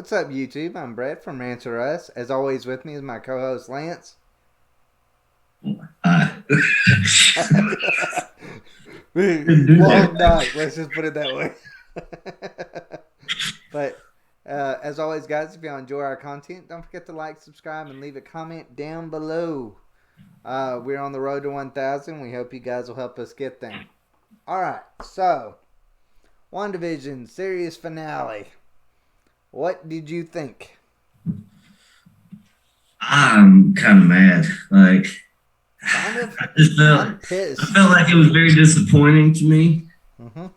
What's up, YouTube? I'm Brett from Rants. As always, with me is my co-host Lance. Uh, Long night. Let's just put it that way. But as always, guys, if y'all enjoy our content, don't forget to like, subscribe, and leave a comment down below. We're on the road to 1,000. We hope you guys will help us get there. All right. So, Wandavision series finale. What did you think? I'm kind of mad. Kind of. I just felt, I'm pissed. I felt like it was very disappointing to me. Mm-hmm.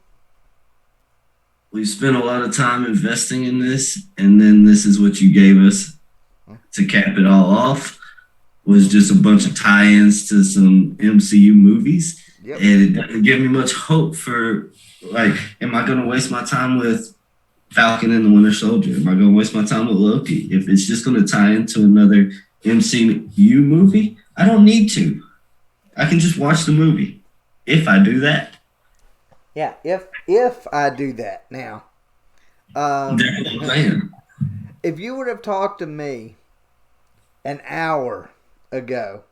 We spent a lot of time investing in this, and then this is what you gave us to cap it all off. Was just a bunch of tie-ins to some MCU movies, Yep. and it didn't give me much hope for am I going to waste my time with Falcon and the Winter Soldier? Am I going to waste my time with Loki? If it's just going to tie into another MCU movie, I don't need to. I can just watch the movie if I do that. Yeah, if I do that now. If you would have talked to me an hour ago,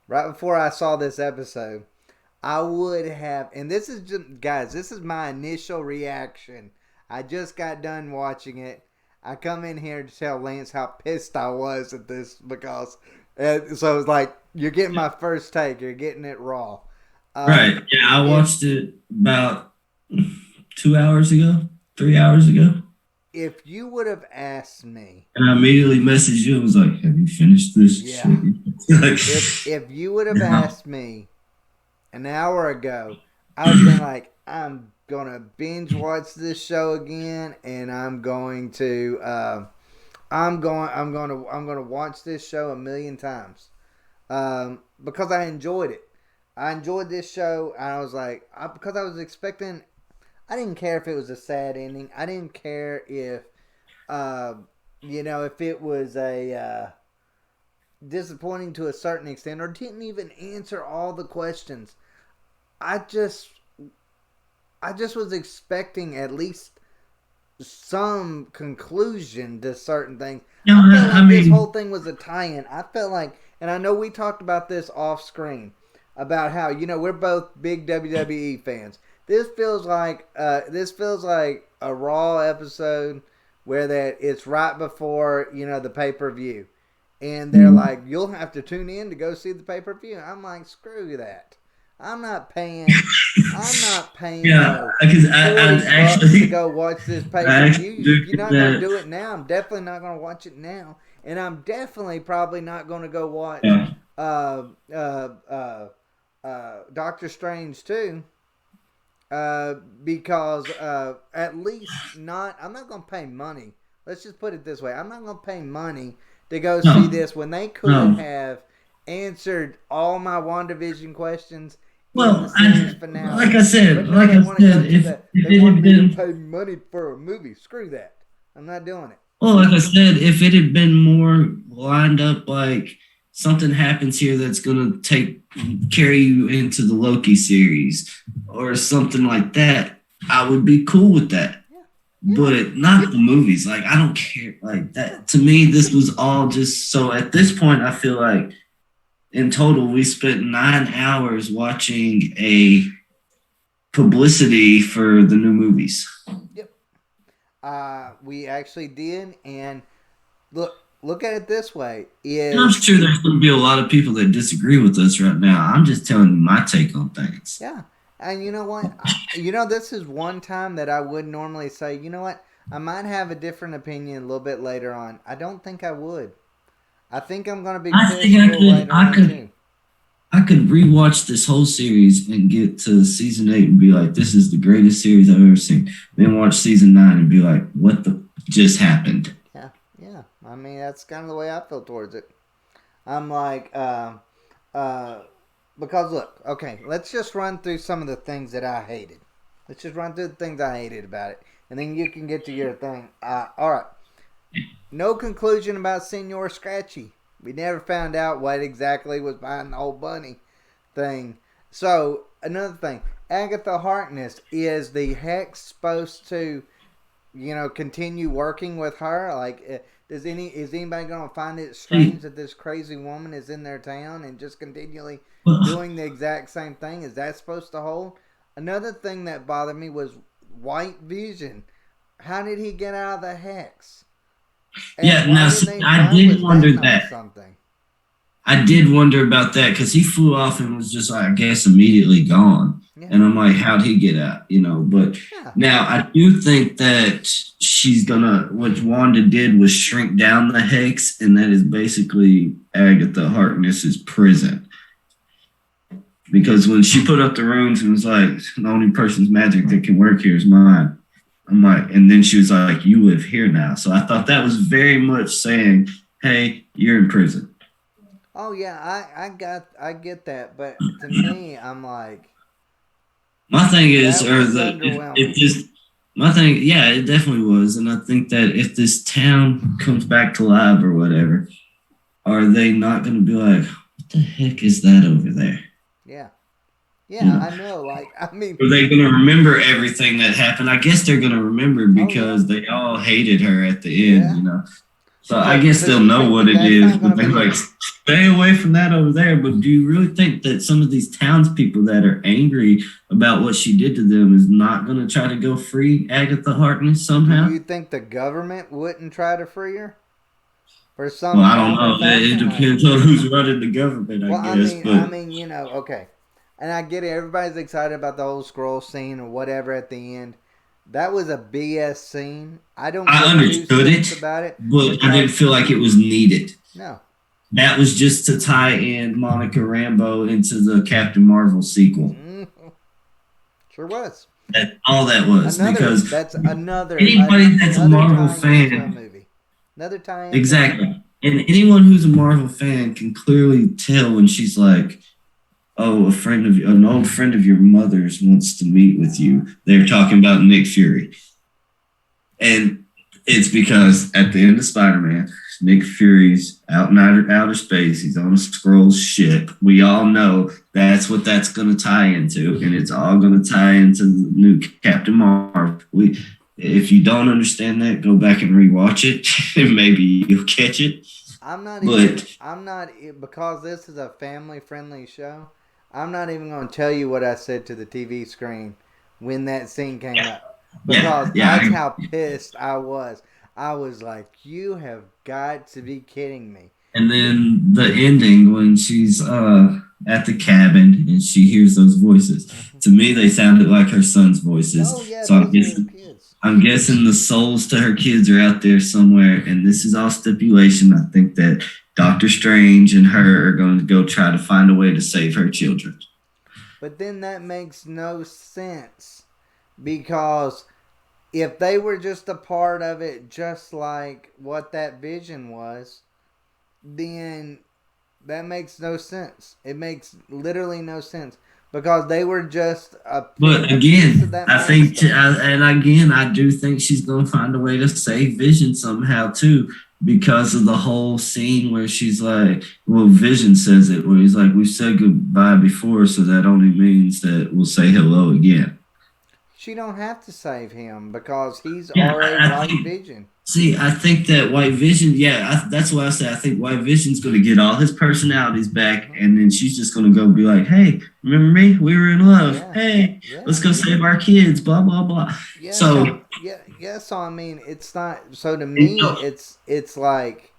right before I saw this episode, I would have, and this is just, guys, this is my initial reaction. I just got done watching it. I come in here to tell Lance how pissed I was at this because, so it's like, you're getting my first take. You're getting it raw. Right. Yeah, I watched it about 2 hours ago, 3 hours ago. If you would have asked me, and I immediately messaged you and was like, "Have you finished this?" Yeah. Shit? if you would have asked me an hour ago, I would have been like, I'm gonna binge watch this show again, and I'm gonna watch this show a million times, because I enjoyed it. I enjoyed this show. I was like, because I was expecting. I didn't care if it was a sad ending. I didn't care if, if it was a disappointing to a certain extent, or didn't even answer all the questions. I just was expecting at least some conclusion to certain things. No, I felt I like this mean, whole thing was a tie-in. I felt like, and I know we talked about this off screen, about how, we're both big WWE fans. This feels like a Raw episode where that it's right before the pay-per-view, and they're like, you'll have to tune in to go see the pay-per-view. I'm like, screw that. I'm not paying. yeah, because I actually to go watch this I pay-per-view. actually If you're not gonna do it now, I'm definitely not gonna watch it now, and I'm definitely probably not gonna go watch yeah. uh, uh, uh, Doctor Strange too. Because at least not, I'm not gonna pay money. Let's just put it this way: I'm not gonna pay money to go see this when they could have answered all my WandaVision questions in the series finale. Like I said, they want me to pay money for a movie. Screw that! I'm not doing it. Well, like I said, if it had been more lined up, like something happens here that's gonna carry you into the Loki series or something like that, I would be cool with that. Yeah. But not the movies. Like, I don't care. Like that to me, this was all just so at this point I feel like in total we spent 9 hours watching a publicity for the new movies. Yep. We actually did, and look at it this way. I'm sure there's going to be a lot of people that disagree with us right now. I'm just telling you my take on things. Yeah. And you know what? This is one time that I would normally say, you know what? I might have a different opinion a little bit later on. I don't think I would. I think I'm going to be pissed a little later on too. I could rewatch this whole series and get to season 8 and be like, this is the greatest series I've ever seen. Then watch season 9 and be like, what the just happened? Yeah. I mean, that's kind of the way I feel towards it. I'm like, because look, okay, let's just run through some of the things that I hated. Let's just run through the things I hated about it, and then you can get to your thing. All right. No conclusion about Senor Scratchy. We never found out what exactly was behind the whole bunny thing. So, another thing. Agatha Harkness, is the Hex supposed to continue working with her? Like, is anybody going to find it See, strange that this crazy woman is in their town and just continually well, doing the exact same thing? Is that supposed to hold? Another thing that bothered me was White Vision. How did he get out of the hex? yeah. And Now, see, I why did was that wonder not that. something? I did wonder about that because he flew off and was just, I guess, immediately gone. Yeah, And I'm like, how'd he get out? But yeah. now I do think that she's gonna, what Wanda did was shrink down the hex, and that is basically Agatha Harkness's prison. Because when she put up the runes and was like, the only person's magic that can work here is mine. I'm like, and then she was like, you live here now. So I thought that was very much saying, hey, you're in prison. Oh yeah, I get that, but to me, I'm like, My thing is, that or was the if underwhelming. this, my thing, yeah, it definitely was, and I think that if this town comes back to life or whatever, are they not going to be like, what the heck is that over there? Yeah, You yeah, know, I know. Like, I mean, are they going to remember everything that happened? I guess they're going to remember oh yeah, because they all hated her at the end. yeah. So I guess So they'll you know think what that it that's is, not going but to they're be like, stay away from that over there. But do you really think that some of these townspeople that are angry about what she did to them is not going to try to go free Agatha Harkness Do somehow? you think the government wouldn't try to free her for Well, some I don't form or know. It fashion? depends on who's running the government, I Well, guess. I But mean, okay, and I get it. Everybody's excited about the whole scroll scene or whatever at the end. That was a BS scene. I don't I give two understood cents it, about it but I didn't because feel like it was needed. no. That was just to tie in Monica Rambeau into the Captain Marvel sequel. Mm, sure was. That's all that was. Another Because that's anybody that's a another Marvel tie into a fan, movie. Another tie into a movie. exactly. And anyone who's a Marvel fan can clearly tell when she's like, "Oh, an old friend of your mother's wants to meet with you." They're talking about Nick Fury, and it's because at the end of Spider-Man, Nick Fury's out in outer space. He's on a Skrull ship. We all know that's what that's going to tie into, and it's all going to tie into the new Captain Marvel. If you don't understand that, go back and rewatch it, and maybe you'll catch it. But I'm not, because this is a family friendly show, I'm not even going to tell you what I said to the TV screen when that scene came up. Because that's how pissed I was. I was like, you have got to be kidding me. And then the ending when she's at the cabin and she hears those voices. To me, they sounded like her son's voices. Oh, yeah, So those are his kids. I'm guessing the souls to her kids are out there somewhere, and this is all stipulation. I think that Doctor Strange and her are going to go try to find a way to save her children. But then that makes no sense. Because if they were just a part of it, just like what that vision was, then that makes no sense. It makes literally no sense. Because they were just But a piece of again, that I think, monster. and again, I do think she's going to find a way to save Vision somehow too, because of the whole scene where she's like, well, Vision says it, where he's like, we've said goodbye before, so that only means that we'll say hello again. She don't have to save him because he's Yeah, already White Vision. see, I think that White Vision, that's why I say I think White Vision's going to get all his personalities back, and then she's just going to go be like, hey, remember me? We were in love. Yeah. Hey, Yeah. let's go save our kids, blah, blah, blah. Yeah, So, so I mean, it's not. So to me, it's like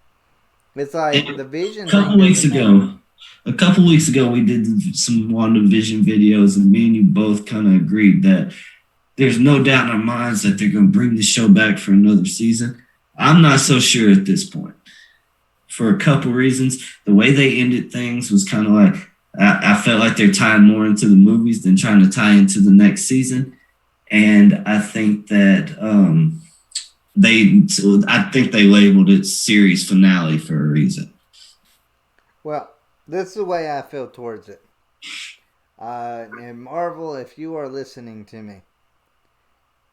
the Vision thing doesn't matter. a couple weeks ago, we did some WandaVision videos, and me and you both kind of agreed that there's no doubt in our minds that they're going to bring the show back for another season. I'm not so sure at this point for a couple reasons. The way they ended things was kind of like, I felt like they're tying more into the movies than trying to tie into the next season. And I think that I think they labeled it series finale for a reason. Well, this is the way I feel towards it. And Marvel, if you are listening to me,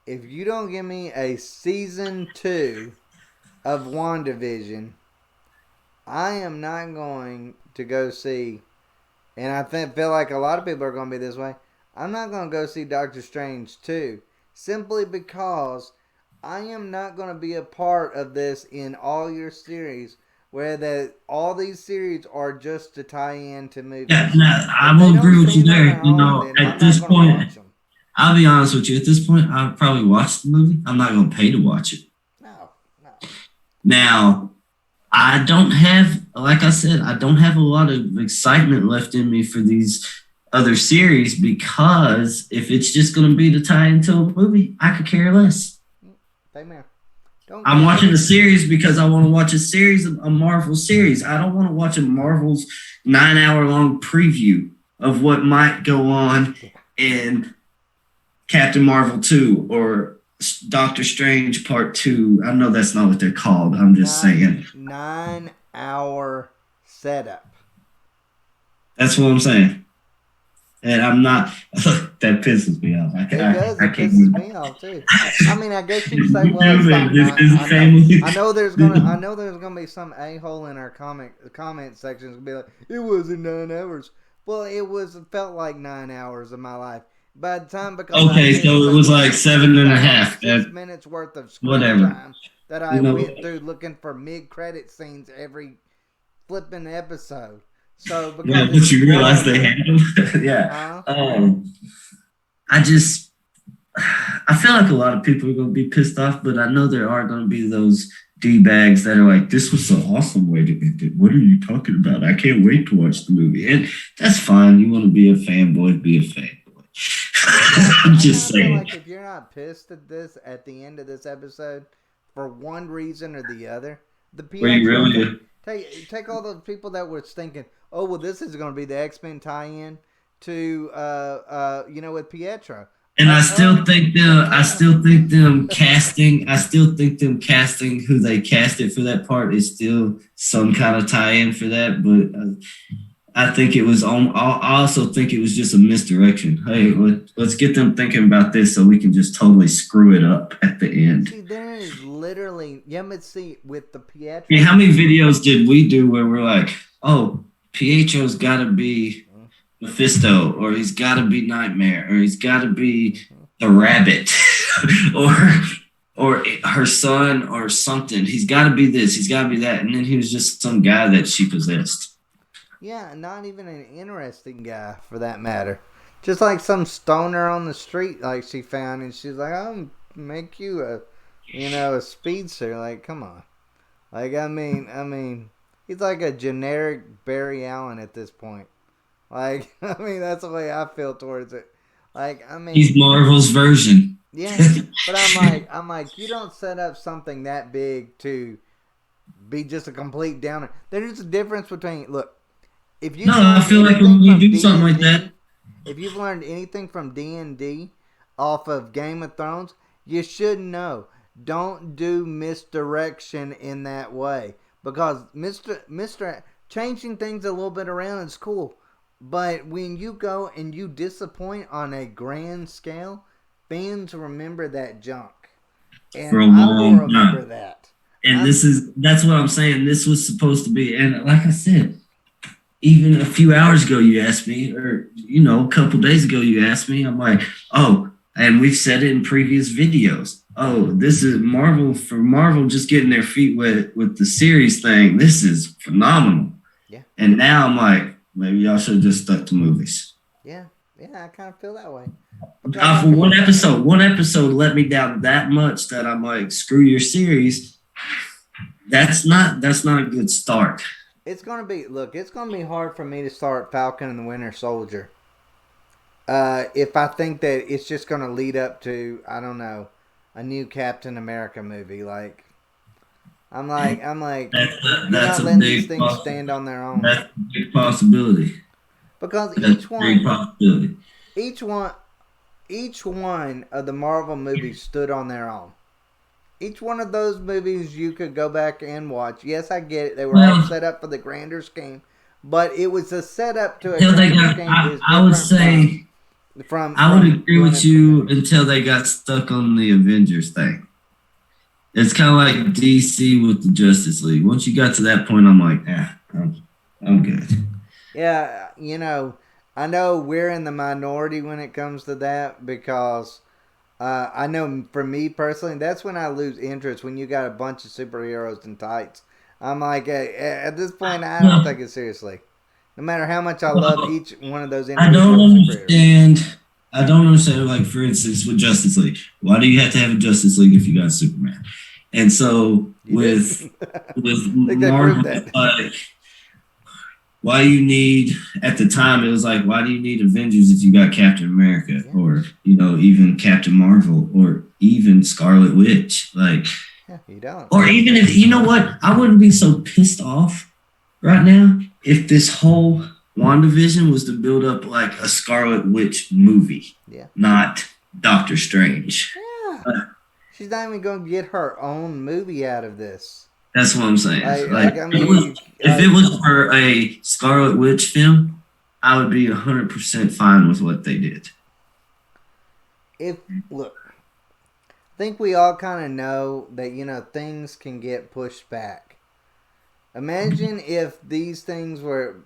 if you don't give me a season 2 of WandaVision, I am not going to go see, and I feel like a lot of people are going to be this way, I'm not going to go see Doctor Strange 2, simply because I am not going to be a part of this in all your series, where all these series are just to tie in to movies. Yeah, no, I If they will agree don't with you stand on there. their own, then At I'm this not going to point, watch them. I'll be honest with you. At this point, I'll probably watch the movie. I'm not going to pay to watch it. No. Now, I don't have, like I said, I don't have a lot of excitement left in me for these other series because if it's just going to be to tie into a movie, I could care less. Same here. I'm watching a series because I want to watch a Marvel series. I don't want to watch a Marvel's 9-hour long preview of what might go on in Captain Marvel 2 or Doctor Strange Part 2. I know that's not what they're called. I'm just saying. 9-hour setup. That's what I'm saying. And I'm not. That pisses me off. It pisses me off too. I mean, I guess you'd say, well, I know there's gonna be some a-hole in our comment section gonna be like, it wasn't 9 hours. Well, it felt like 9 hours of my life. By the time so it was like 7.5. 6 minutes worth of screen time that I went through looking for mid-credit scenes every flipping episode. So because but you realize they had them. Yeah. I feel like a lot of people are going to be pissed off, but I know there are going to be those D-bags that are like, this was so awesome way to end it. What are you talking about? I can't wait to watch the movie. And that's fine. You want to be a fanboy, be a fanboy. I'm just saying. Like if you're not pissed at this at the end of this episode for one reason or the other, take all the people that were thinking, oh well, this is going to be the X-Men tie-in to with Pietro. And I still think them casting who they casted for that part is still some kind of tie-in for that. But I think it was I also think it was just a misdirection. Hey, let's get them thinking about this so we can just totally screw it up at the end. See, there is literally, with the Pietro. I mean, how many videos did we do where we're like, oh, Pietro's got to be Mephisto, or he's got to be Nightmare, or he's got to be the Rabbit, or her son, or something. He's got to be this, he's got to be that, and then he was just some guy that she possessed. Yeah, not even an interesting guy for that matter. Just like some stoner on the street, like she found, and she's like, "I'll make you a speedster." Like, come on. Like, I mean, he's like a generic Barry Allen at this point. Like, I mean, that's the way I feel towards it. Like, I mean, he's Marvel's version. Yeah, but I'm like, you don't set up something that big to be just a complete downer. There's a difference between I feel like when you do something like that, if you've learned anything from D&D off of Game of Thrones, you should know. Don't do misdirection in that way, because Mr. changing things a little bit around is cool. But when you go and you disappoint on a grand scale, fans remember that junk. And for a long time. Remember that. And that's what I'm saying. This was supposed to be, and like I said, even a few hours ago you asked me, or a couple days ago you asked me, I'm like, oh, and we've said it in previous videos. Oh, this is Marvel just getting their feet wet with the series thing. This is phenomenal. Yeah. And now I'm like, maybe y'all should have just stuck to movies. Yeah, I kind of feel that way. For one episode let me down that much that I'm like, screw your series. That's not a good start. It's gonna be hard for me to start Falcon and the Winter Soldier. If I think that it's just gonna lead up to, I don't know, a new Captain America movie. Like, I'm like, that's not letting these things stand on their own. That's a big possibility. Because each one of the Marvel movies stood on their own. Each one of those movies you could go back and watch. Yes, I get it. They were all set up for the grander scheme, but it was a setup to a grander scheme. I would say, I would agree with you until they got stuck on the Avengers thing. It's kind of like DC with the Justice League. Once you got to that point, I'm like, I'm good. Yeah, I know we're in the minority when it comes to that, because I know for me personally, that's when I lose interest. When you got a bunch of superheroes in tights, I'm like, at this point, I don't Well, take it seriously. No matter how much I love well, each one of those I don't individual superheroes. understand. I don't understand. Like for instance, with Justice League, why do you have to have a Justice League if you got Superman? And so You do. with I think they proved Marvel, that. like why you need at the time it was like why do you need Avengers if you got Captain America Yeah. or even Captain Marvel or even Scarlet Witch like Yeah, you don't. or even if you know what I wouldn't be so pissed off right now if this whole WandaVision was to build up like a Scarlet Witch movie, Yeah. not Doctor Strange. Yeah. She's not even going to get her own movie out of this. That's what I'm saying. Like, I mean, if it was for a Scarlet Witch film, I would be 100% fine with what they did. Look, I think we all kind of know that things can get pushed back. Imagine if these things were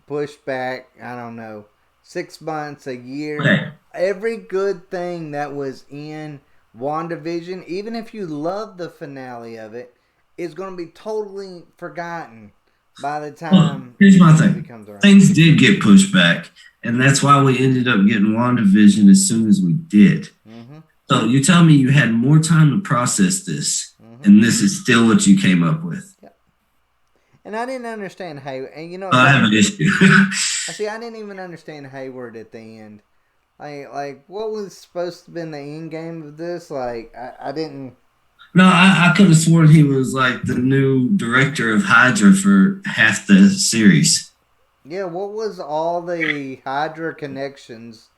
pushed back. I don't know, 6 months, a year. Okay. Every good thing that was in WandaVision, even if you love the finale of it, is going to be totally forgotten by the time here's my thing. comes around. Things did get pushed back, and that's why we ended up getting WandaVision as soon as we did. Mm-hmm. So you tell me you had more time to process this, and this is still what you came up with. Yep. And I didn't understand Hayward. And I have an issue. I didn't even understand Hayward at the end. Like what was supposed to be the end game of this? Like, I didn't... No, I could have sworn he was like the new director of Hydra for half the series. Yeah, what was all the Hydra connections?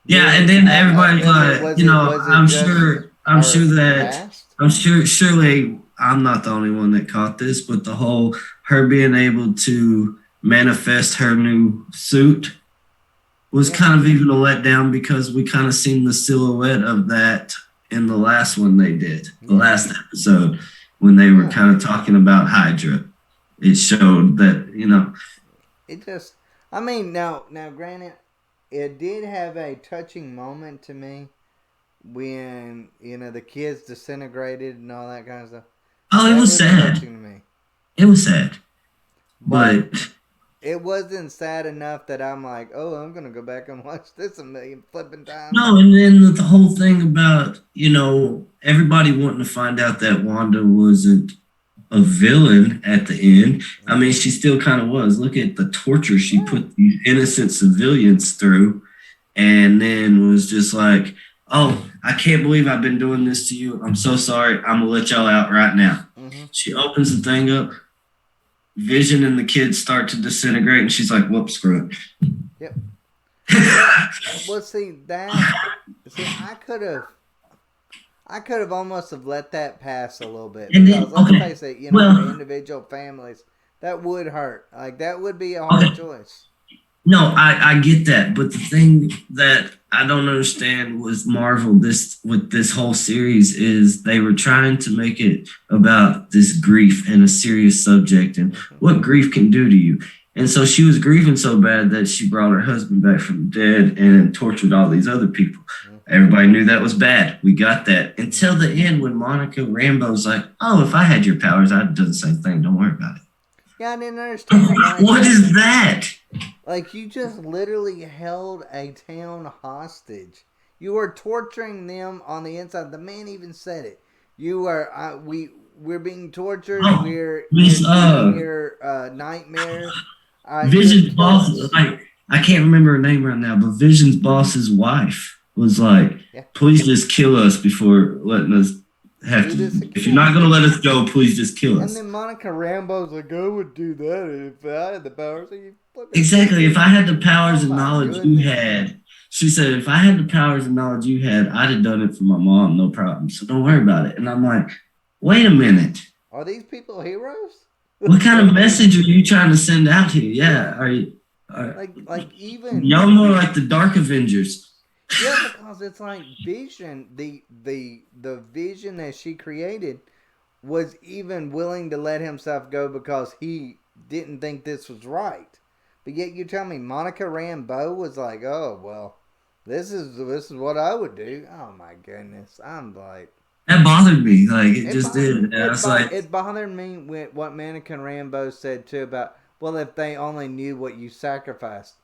Yeah, and then everybody's surely I'm not the only one that caught this, but the whole her being able to manifest her new suit was kind of even a letdown because we kind of seen the silhouette of that in the last one they did, the last episode, when they were kind of talking about Hydra. It showed that, It just, I mean, now granted, it did have a touching moment to me when, the kids disintegrated and all that kind of stuff. Oh, it was sad. Touching to me. It was sad. But it wasn't sad enough that I'm like, oh, I'm going to go back and watch this a million flipping times. No, and then the whole thing about, everybody wanting to find out that Wanda wasn't a villain at the end. I mean, she still kind of was. Look at the torture she put these innocent civilians through, and then was just like, oh, I can't believe I've been doing this to you. I'm so sorry. I'm going to let y'all out right now. Mm-hmm. She opens the thing up. Vision and the kids start to disintegrate, and she's like, whoops, screw it. Yep. Well, I could have almost have let that pass a little bit. Because let's face it, for individual families, that would hurt. Like, that would be a hard choice. No, I get that. But the thing that I don't understand with Marvel with this whole series is they were trying to make it about this grief and a serious subject and what grief can do to you. And so she was grieving so bad that she brought her husband back from the dead and tortured all these other people. Everybody knew that was bad. We got that until the end when Monica Rambeau's like, oh, if I had your powers, I'd do the same thing. Don't worry about it. Yeah, I didn't understand. What is that? Like, you just literally held a town hostage. You were torturing them on the inside. The man even said it. You were, we're being tortured. We're your nightmare. Vision's boss, I can't remember her name right now, but Vision's boss's wife was like, please just kill us before letting us have to. If you're not going to let us go, please just kill us. And then Monica Rambeau's like, I would do that if I had the powers. Exactly. If I had the powers and knowledge you had, she said, if I had the powers and knowledge you had, I'd have done it for my mom, no problem. So don't worry about it. And I'm like, wait a minute. Are these people heroes? What kind of message are you trying to send out here? Yeah. Are you like even y'all more like the Dark Avengers? Yeah, because it's like Vision, the Vision that she created was even willing to let himself go because he didn't think this was right. But yet you tell me Monica Rambeau was like, oh, well, This is what I would do. Oh my goodness, I'm like. That bothered me. Like it just did. And I was like, It bothered me with what Mannequin Rambo said too about, well, if they only knew what you sacrificed.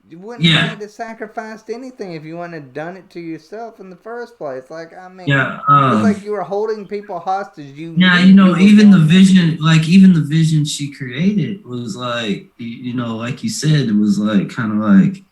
You wouldn't have yeah, had to sacrifice anything if you wouldn't have done it to yourself in the first place. Like, I mean, yeah. it's like you were holding people hostage. You Yeah, knew you you know, were even the going to. vision, like even the vision she created was like, you know, like you said, it was like kind of like,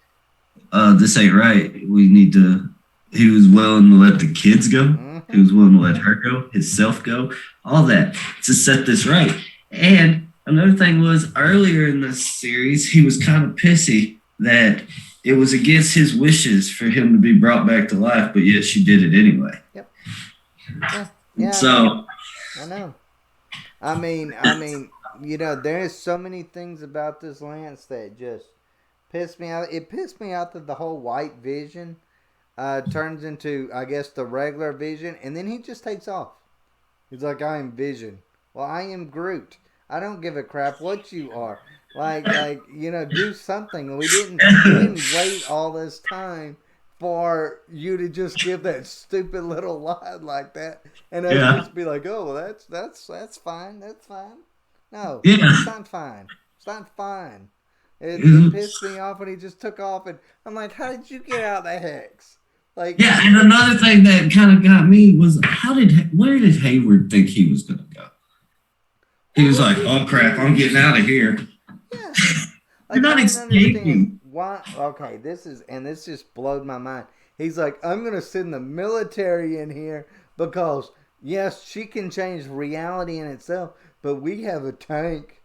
this ain't right. We need to. He was willing to let the kids go. He was willing to let her go, himself go, all that to set this right. And another thing was earlier in the series, he was kind of pissy that it was against his wishes for him to be brought back to life, but yet she did it anyway. Yep. Yeah. So I know. I mean, there's so many things about this Lance that just pissed me out. It pissed me out that the whole white vision turns into, I guess, the regular Vision, and then he just takes off. He's like, I am Vision. Well, I am Groot. I don't give a crap what you are. Like, do something. We didn't wait all this time for you to just give that stupid little line like that, and us just be like, oh, well, that's fine. That's fine. No, it's not fine. It's not fine. It pissed me off when he just took off, and I'm like, how did you get out of the hex? Like, yeah, and another thing that kind of got me was where did Hayward think he was going to go? He was like, "Oh crap, I'm getting out of here." Yeah, You're not escaping. Why? Okay, this just blowed my mind. He's like, I'm gonna send the military in here because yes, she can change reality in itself, but we have a tank.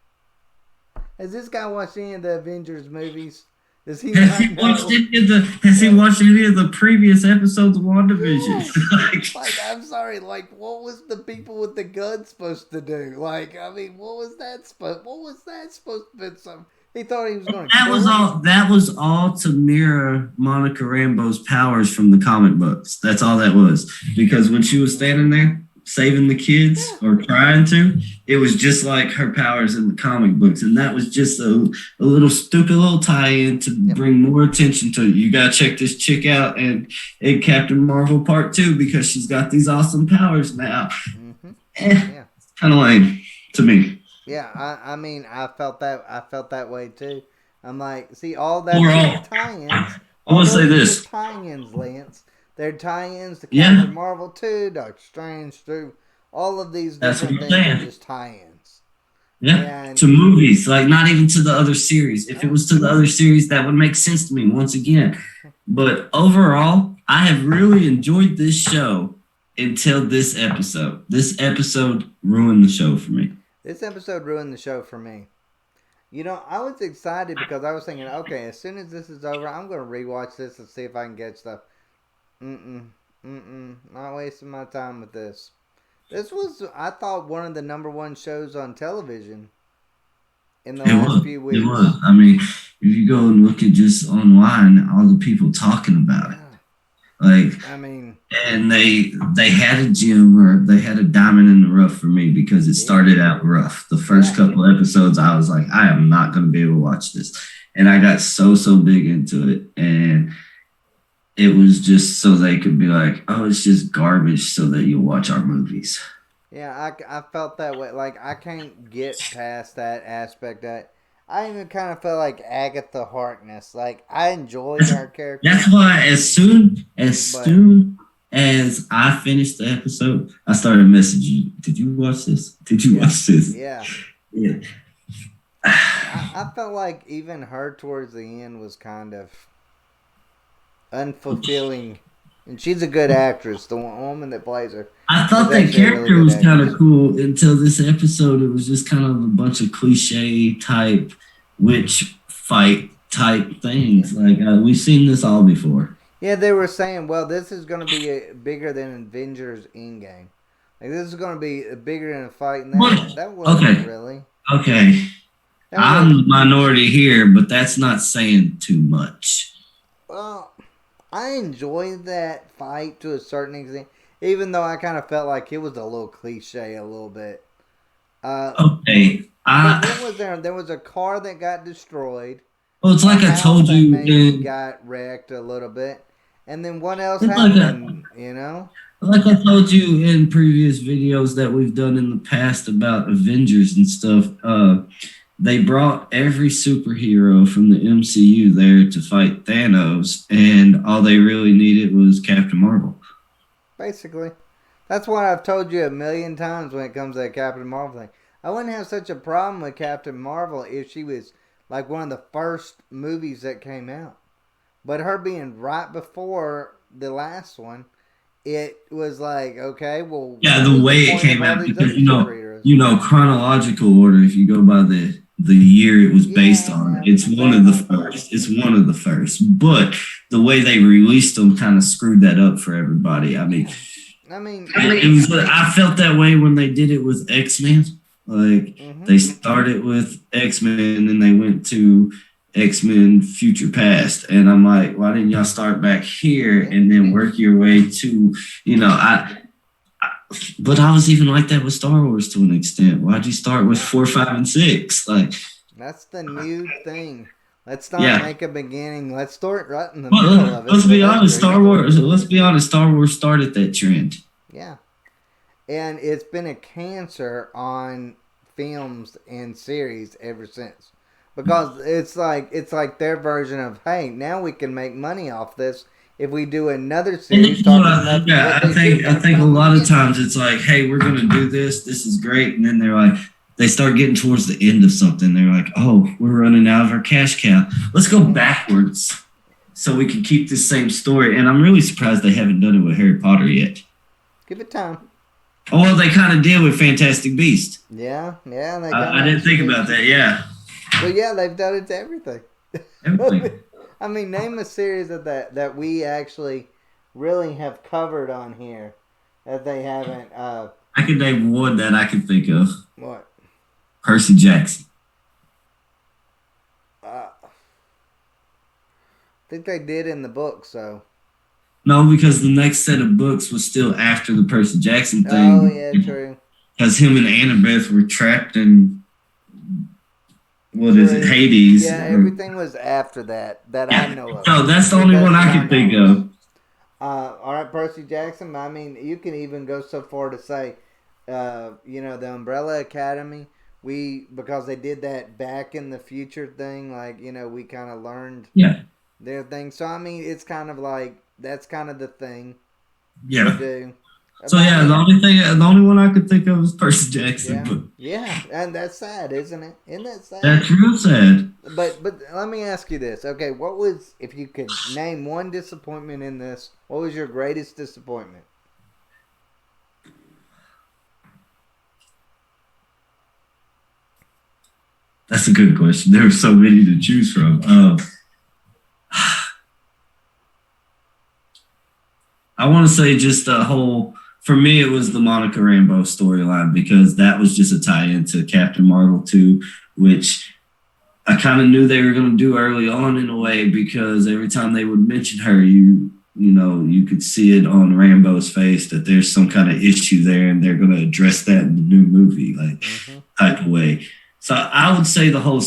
Has this guy watched any of the Avengers movies? Does he Has he watched any of the previous episodes of Wandavision? Like, I'm sorry. Like, what was the people with the guns supposed to do? Like, I mean, what was that supposed to be? Some he thought he was going to. That was all to mirror Monica Rambeau's powers from the comic books. That's all that was. Because when she was standing there saving the kids or trying to, it was just like her powers in the comic books, and that was just a little stupid little tie-in to bring more attention to it. You gotta check this chick out and in Captain Marvel Part 2 because she's got these awesome powers now. Kind of lame to me. Yeah, I mean, I felt that way too. I'm like, see, all that tie-ins. I want to say this: tie-ins, Lance. They're tie-ins to Captain Marvel 2, Doctor Strange 2, all of these different things are just tie-ins. Yeah, to movies, like not even to the other series. If it was to the other series, that would make sense to me once again. But overall, I have really enjoyed this show until this episode. This episode ruined the show for me. This episode ruined the show for me. You know, I was excited because I was thinking, okay, as soon as this is over, I'm going to rewatch this and see if I can get stuff. Not wasting my time with this. This was, I thought, one of the #1 shows on television in the last few weeks. It was. I mean, if you go and look at just online, all the people talking about it. Like, I mean, and they had a gem or they had a diamond in the rough for me because it started out rough. The first couple episodes, I was like, I am not going to be able to watch this. And I got so big into it. And it was just so they could be like, oh, it's just garbage so that you'll watch our movies. Yeah, I felt that way. Like, I can't get past that aspect. That I even kind of felt like Agatha Harkness. Like, I enjoyed her character. That's why as soon as I finished the episode, I started messaging you. Did you watch this? Did you watch this? Yeah. Yeah. I felt like even her towards the end was kind of unfulfilling, and she's a good actress. The woman that plays her, I thought that character was kind of cool until this episode. It was just kind of a bunch of cliche type witch fight type things. Like we've seen this all before. Yeah, they were saying, well, this is going to be bigger than Avengers Endgame. Like, this is going to be bigger than a fight, and that wasn't really. Okay, I'm the minority here, but that's not saying too much. Well, I enjoyed that fight to a certain extent, even though I kind of felt like it was a little cliche a little bit. Okay. There was a car that got destroyed. Well, it's like I told you. Got wrecked a little bit. And then what else It's happened? You know. like I told you in previous videos that we've done in the past about Avengers and stuff. They brought every superhero from the MCU there to fight Thanos, and all they really needed was Captain Marvel. Basically, that's what I've told you a million times when it comes to that Captain Marvel thing. I wouldn't have such a problem with Captain Marvel if she was like one of the first movies that came out. But her being right before the last one, it was like, okay, well, Yeah, what the was the way it point of came all out these because other superheroes? chronological order. If you go by the year it was based on, Yeah, it's one of the first. It's one of the first, but the way they released them kind of screwed that up for everybody. I mean, it was. I felt that way when they did it with X-Men. Like they started with X-Men and then they went to X-Men Future Past, and I'm like, why didn't y'all start back here and then work your way to, but I was even like that with Star Wars to an extent. Why'd you start with 4, 5, and 6? Like that's the new thing. Let's not make a beginning. Let's start right in the well, middle of it. Let's be honest, Star Wars. Let's be honest, Star Wars started that trend. Yeah, and it's been a cancer on films and series ever since, because it's like their version of, hey, now we can make money off this if we do another series talking about I think a lot of times it's like, hey, we're gonna do this. This is great, and then they're like, they start getting towards the end of something. They're like, oh, we're running out of our cash cow. Let's go backwards so we can keep this same story. And I'm really surprised they haven't done it with Harry Potter yet. Give it time. Oh, well, they kind of did with Fantastic Beasts. Yeah. I didn't think about that. Yeah. Well, yeah, they've done it to everything. Everything. I mean, name a series of that we actually really have covered on here that they haven't. I can name one that I can think of. What? Percy Jackson. I think they did in the book, so. No, because the next set of books was still after the Percy Jackson thing. Oh, yeah, true. Because him and Annabeth were trapped in, Hades? Yeah, everything was after that I know of. No, that's the only one I can think of. All right, Percy Jackson. I mean, you can even go so far to say, the Umbrella Academy. Because they did that back in the future thing, like, we kind of learned their thing. So, I mean, it's kind of like, that's kind of the thing to do. So, the only one I could think of is Percy Jackson. Yeah, and that's sad, isn't it? Isn't that sad? That's real sad. But let me ask you this. Okay, if you could name one disappointment in this, what was your greatest disappointment? That's a good question. There are so many to choose from. I want to say just the whole, for me, it was the Monica Rambeau storyline, because that was just a tie-in to Captain Marvel 2, which I kind of knew they were going to do early on in a way, because every time they would mention her, you could see it on Rambeau's face that there's some kind of issue there, and they're going to address that in the new movie, type of way. So I would say the whole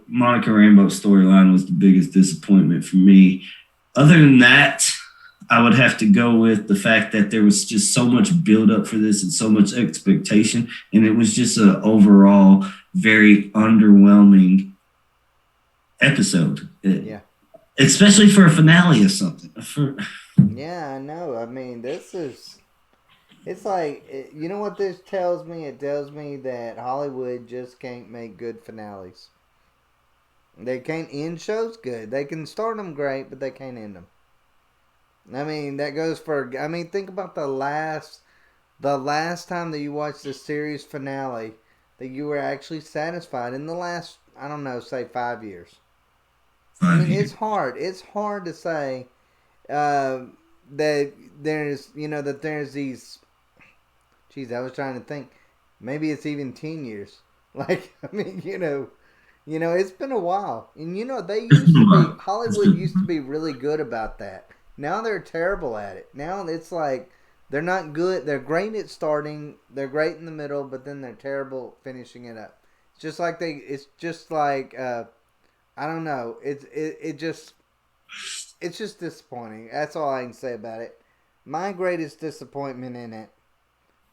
Monica Rambeau storyline was the biggest disappointment for me. Other than that, I would have to go with the fact that there was just so much buildup for this and so much expectation, and it was just an overall very underwhelming episode. Especially for a finale of something. Yeah, I know. I mean, it's like, you know what this tells me? It tells me that Hollywood just can't make good finales. They can't end shows good. They can start them great, but they can't end them. I mean, that goes for, think about the last time that you watched the series finale that you were actually satisfied in the last, I don't know, say 5 years. It's hard. It's hard to say that there's these. Geez, I was trying to think. Maybe it's even 10 years. It's been a while, and they used to be. Hollywood used to be really good about that. Now they're terrible at it. Now it's like they're not good. They're great at starting. They're great in the middle, but then they're terrible finishing it up. It's just like I don't know. It just it's just disappointing. That's all I can say about it. My greatest disappointment in it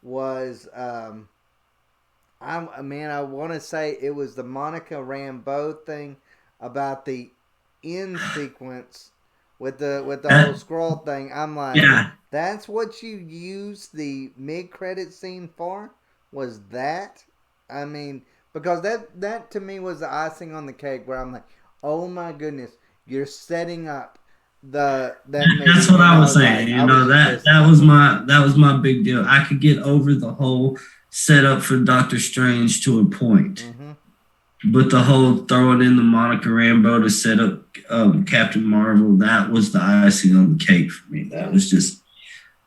was I want to say it was the Monica Rambeau thing about the end sequence with the whole scroll thing. I'm like, Yeah, that's what you use the mid credit scene for? Was that? I mean, because that to me was the icing on the cake where I'm like, oh my goodness, you're setting up that that's movie, what and I I was was saying. like, I You was know just that was my big deal. I could get over the whole setup for Doctor Strange to a point, mm-hmm. but the whole throwing in the Monica Rambeau to set up Captain Marvel, that was the icing on the cake for me. That was just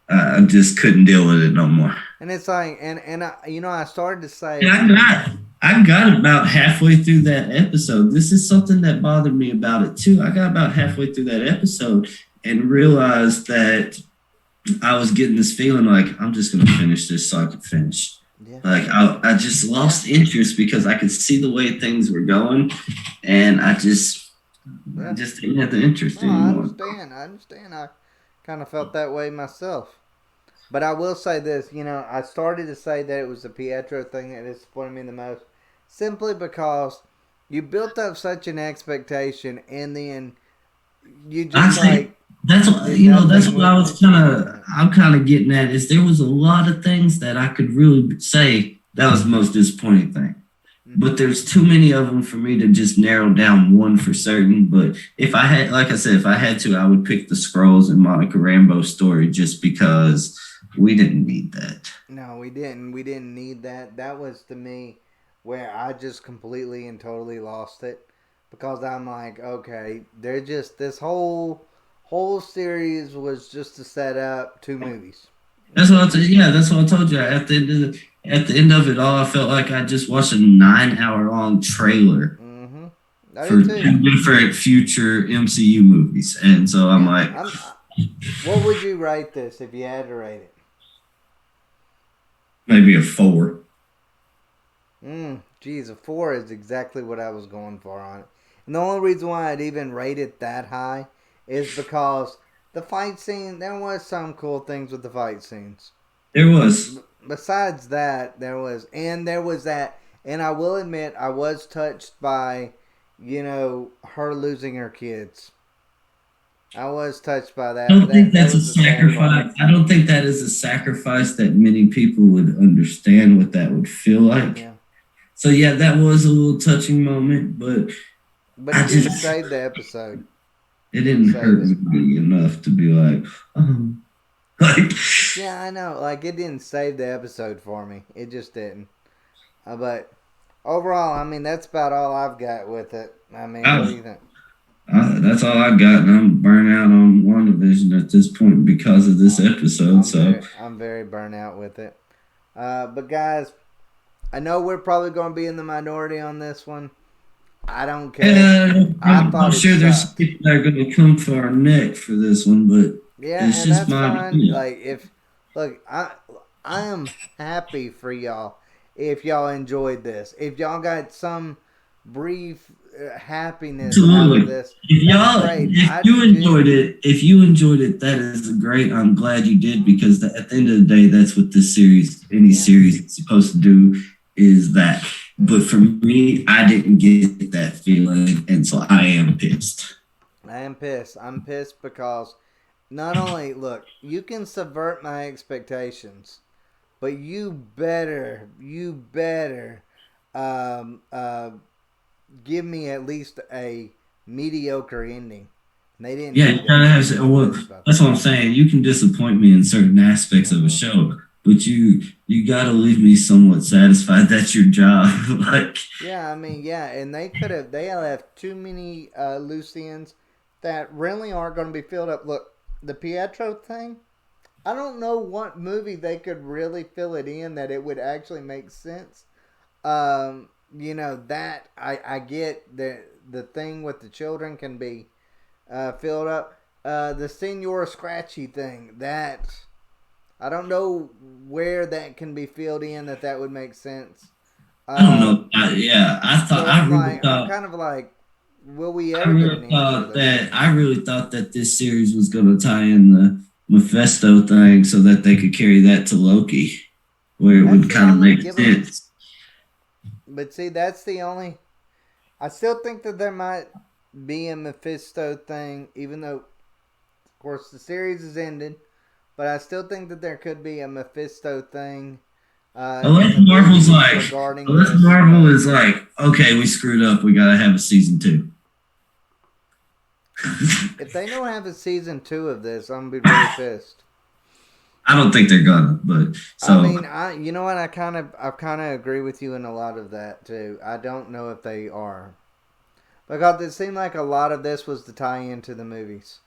I just couldn't deal with it no more. And it's like, and I, I started to And say, I got about halfway through that episode. This is something that bothered me about it too. I got about halfway through that episode and realized that I was getting this feeling like I'm just going to finish this so I can finish. yeah, Like I just lost interest because I could see the way things were going, and I just didn't have the interest no, I anymore. understand. I understand. I kind of felt that way myself. But I will say this, I started to say that it was the Pietro thing that disappointed me the most, simply because you built up such an expectation, and then you I just say like that's did that's nothing what I with was it. I'm kind of getting at is there was a lot of things that I could really say that was the most disappointing thing. But there's too many of them for me to just narrow down one for certain. But if I had, like I said, if I had to, I would pick the Scrolls and Monica Rambeau story just because we didn't need that. No, we didn't. We didn't need that. That was to me where I just completely and totally lost it, because I'm like, okay, they're just this whole series was just to set up two movies. That's what that's what I told you. At the end of it all, I felt like I just watched a 9 hour long trailer Mm-hmm. I for did too. two different future MCU movies, and so I'm Yeah. like, What would you rate this if you had to rate it? maybe a 4. Geez, a 4 is exactly what I was going for on it. And the only reason why I'd even rate it that high is because the fight scene, there was some cool things with the fight scenes. There was. Besides that, there was that, and I will admit, I was touched by, her losing her kids. I was touched by that. I don't think That that's a was the sad part. sacrifice. I don't think that is a sacrifice that many people would understand what that would feel like. Yeah. So yeah, that was a little touching moment, but It didn't save the episode. It didn't hurt me enough to be like, oh, like. Yeah, I know. Like, it didn't save the episode for me. It just didn't. But overall, I mean, that's about all I've got with it. I mean, what do you think? That's all I got, and I'm burnt out on WandaVision at this point because of this episode. I'm very burnt out with it. But guys, I know we're probably going to be in the minority on this one. I don't care. I'm sure there's people that are going to come for our neck for this one, but yeah, it's and just that's my fine. opinion. Look, I am happy for y'all if y'all enjoyed this. If y'all got some brief happiness out of this, if you enjoyed it, that is great. I'm glad you did, because at the end of the day, that's what this series, series is supposed to do, is that. But for me, I didn't get that feeling, and so I am pissed. I am pissed. I'm pissed because not only, look, you can subvert my expectations, but you better give me at least a mediocre ending. And they didn't. Yeah, that's what I'm saying. You can disappoint me in certain aspects of a show, but you gotta leave me somewhat satisfied. That's your job. Yeah, I mean, yeah, and they left too many loose ends that really aren't going to be filled up. Look, the Pietro thing, I don't know what movie they could really fill it in that it would actually make sense. That I get the thing with the children can be filled up. The Senor Scratchy thing, that I don't know where that can be filled in that would make sense. I don't know. I thought. So I'm kind of like, will we ever get an answer? I really thought that this series was going to tie in the Mephisto thing so that they could carry that to Loki, where it would kind of make sense. But see, that's the only. I still think that there might be a Mephisto thing, even though, of course, the series is ended. But I still think that there could be a Mephisto thing. Unless Marvel is like, okay, we screwed up, we gotta have a season 2. If they don't have a season 2 of this, I'm gonna be really pissed. I don't think they're gonna, but so I mean, you know what? I kind of agree with you in a lot of that too. I don't know if they are, because it seemed like a lot of this was to tie into the movies.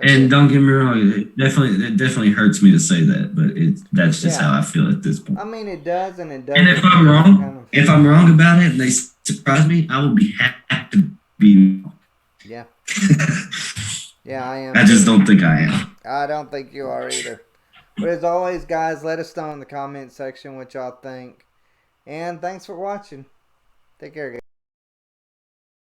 And don't get me wrong, it definitely hurts me to say that, but that's just how I feel at this point. I mean, it does, and it does. And if I'm wrong, if I'm wrong about it, and they surprise me, I will be happy to be wrong. Yeah. Yeah, I am. I just don't think I am. I don't think you are either. But as always, guys, let us know in the comment section what y'all think. And thanks for watching. Take care, guys.